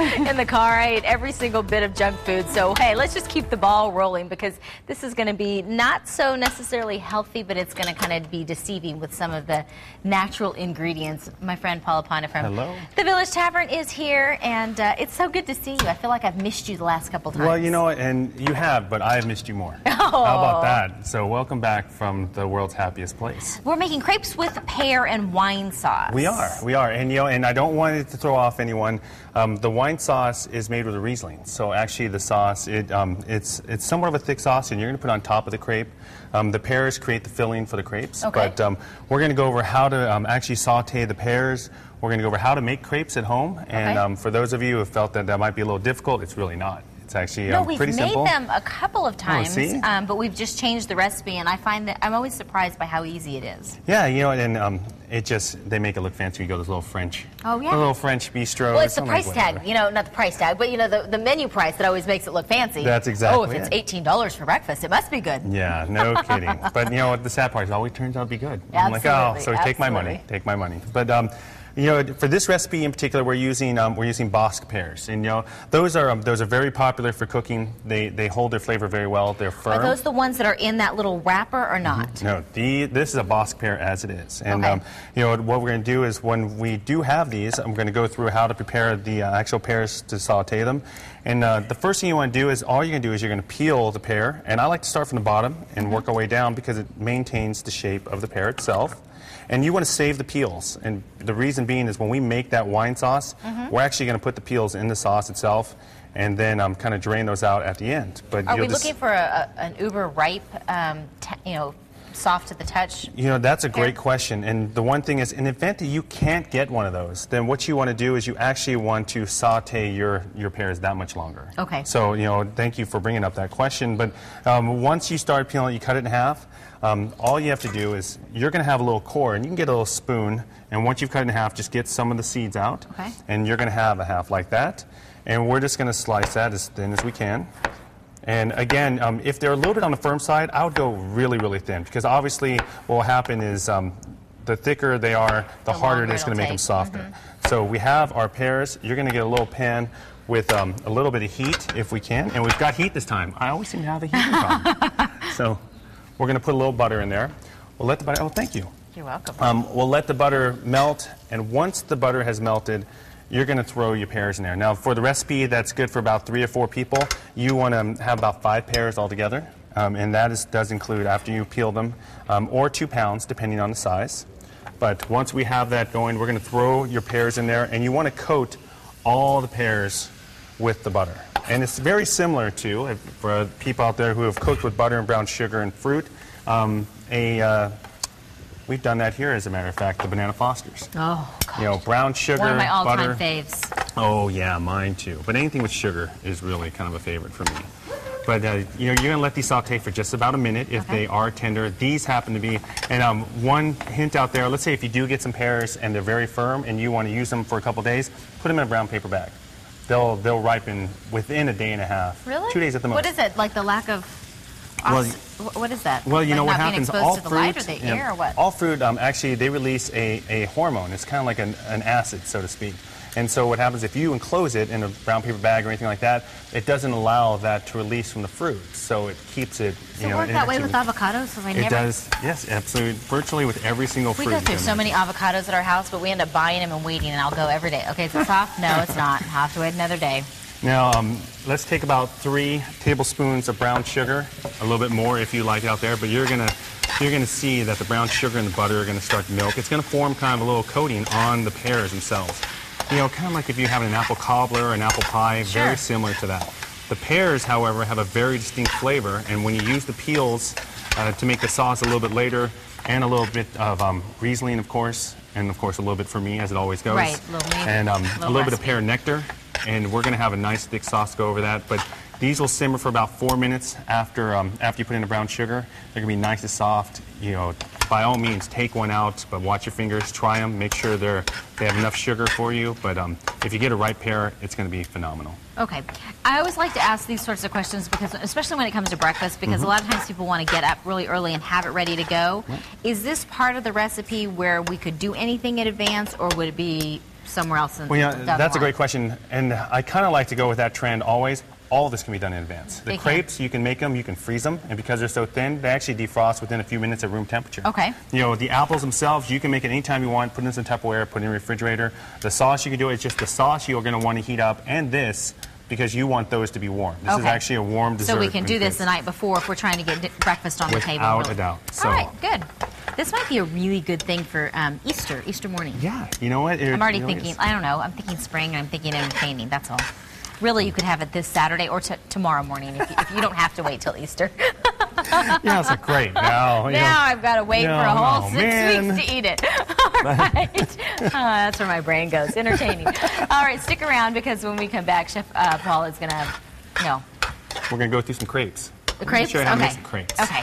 in the car. I ate every single bit of junk food. So, hey, let's just keep the ball rolling because this is going to be not so necessarily healthy, but it's going to kind of be deceiving with some of the natural ingredients. My friend Paula Pana from the Village Tavern is here, and it's so good to see you. I feel like I've missed you the last couple times. Well, you know, and you have, but I have missed you more. Oh. How about that? So welcome back from the world's happiest place. We're making crepes with pear and wine sauce. We are, and you know, and I don't want it to throw off anyone. The wine sauce is made with a Riesling, so actually the sauce, it's somewhat of a thick sauce, and you're going to put it on top of the crepe. The pears create the filling for the crepes, but we're going to go over how to actually saute the pears. We're going to go over how to make crepes at home, and for those of you who have felt that might be a little difficult, it's really not. It's actually pretty simple. We've made them a couple of times, but we've just changed the recipe, and I find that I'm always surprised by how easy it is. Yeah, you know, and they make it look fancy. You go to this little French, a little French bistro. Well, it's the price tag, you know, not the price tag, but you know, the menu price that always makes it look fancy. That's exactly it. Oh, if it's $18 for breakfast, it must be good. Yeah, no kidding. But you know what, the sad part is it always turns out to be good. I'm like, oh, so take my money, But you know, for this recipe in particular, we're using Bosc pears, and you know, those are very popular for cooking. They hold their flavor very well. They're firm. Are those the ones that are in that little wrapper or not? No, this is a Bosc pear as it is. And you know, what we're going to do is when we do have these, I'm going to go through how to prepare the actual pears to saute them. And the first thing you want to do is you're going to peel the pear, and I like to start from the bottom and work our way down because it maintains the shape of the pear itself. And you want to save the peels, and the reason being is when we make that wine sauce, we're actually going to put the peels in the sauce itself, and then kind of drain those out at the end. But are we looking for an uber ripe, you know, soft to the touch? You know, that's a great question. And the one thing is, in the event that you can't get one of those, then what you want to do is you actually want to saute your pears that much longer. Okay. So, you know, thank you for bringing up that question. But once you start peeling it, you cut it in half. All you have to do is you're going to have a little core, and you can get a little spoon, and once you've cut it in half, just get some of the seeds out, and you're going to have a half like that. And we're just going to slice that as thin as we can. And again, if they're a little bit on the firm side, I would go really, really thin, because obviously what will happen is the thicker they are, the harder it is going to make them softer. So we have our pears. You're going to get a little pan with a little bit of heat if we can, and we've got heat this time. I always seem to have a heating problem. So we're going to put a little butter in there. We'll let the butter, thank you. You're welcome. We'll let the butter melt, and once the butter has melted, you're going to throw your pears in there. Now, for the recipe that's good for about 3 or 4 people, you want to have about 5 pears altogether, and that does include, after you peel them, or 2 pounds, depending on the size. But once we have that going, we're going to throw your pears in there, and you want to coat all the pears with the butter. And it's very similar to, for people out there who have cooked with butter and brown sugar and fruit, we've done that here, as a matter of fact, the Banana Fosters. Oh, God. You know, brown sugar, one of my all-time butter. faves. Oh, yeah, mine too. But anything with sugar is really kind of a favorite for me. But, you know, you're going to let these saute for just about a minute if they are tender. These happen to be, and one hint out there, let's say if you do get some pears and they're very firm and you want to use them for a couple days, put them in a brown paper bag. They'll ripen within a day and a half. Really? 2 days at the most. What is it? Like the lack of... what is that? Well, you know what happens. All fruit, to the light or the air, or what? All fruit actually they release a hormone. It's kind of like an acid, so to speak. And so what happens if you enclose it in a brown paper bag or anything like that, it doesn't allow that to release from the fruit, so it keeps it. Does it work that way with avocados? It does. Yes, absolutely. Virtually with every single fruit. We go through so many avocados at our house, but we end up buying them and waiting, and I'll go every day. Okay, is it soft? No, it's not. I'll have to wait another day. Now, let's take about 3 tablespoons of brown sugar, a little bit more if you like out there, but you're gonna see that the brown sugar and the butter are gonna start to milk. It's gonna form kind of a little coating on the pears themselves. You know, kind of like if you have an apple cobbler or an apple pie, very similar to that. The pears, however, have a very distinct flavor, and when you use the peels to make the sauce a little bit later, and a little bit of Riesling, of course, and of course a little bit for me, as it always goes. Right, and a little bit of pear nectar. And we're going to have a nice thick sauce go over that. But these will simmer for about 4 minutes after you put in the brown sugar. They're going to be nice and soft. You know, by all means, take one out, but watch your fingers, try them, make sure they have enough sugar for you. But if you get a ripe pear, it's going to be phenomenal. Okay. I always like to ask these sorts of questions, because, especially when it comes to breakfast, because a lot of times people want to get up really early and have it ready to go. Is this part of the recipe where we could do anything in advance, or would it be somewhere else? Well, that's a great question, and I kind of like to go with that trend always. All of this can be done in advance. The crepes, you can make them, you can freeze them, and because they're so thin, they actually defrost within a few minutes at room temperature. Okay. You know, the apples themselves, you can make it anytime you want, put it in some Tupperware, put it in the refrigerator. The sauce, you can do it, it's just the sauce you're going to want to heat up, and this, because you want those to be warm. This is actually a warm dessert. So we can do this the night before if we're trying to get breakfast on the table. Without a doubt. So, all right, good. This might be a really good thing for Easter morning. Yeah, you know what? I'm already thinking, I don't know, I'm thinking spring and I'm thinking entertaining, that's all. Really, you could have it this Saturday or tomorrow morning if you don't have to wait till Easter. Yeah, it's great. Now I've got to wait for a whole 6 weeks to eat it. All right. That's where my brain goes. Entertaining. All right, stick around because when we come back, Chef Paul is going to, we're going to go through some crepes. The crepes? Let me show you how to make some crepes. Okay.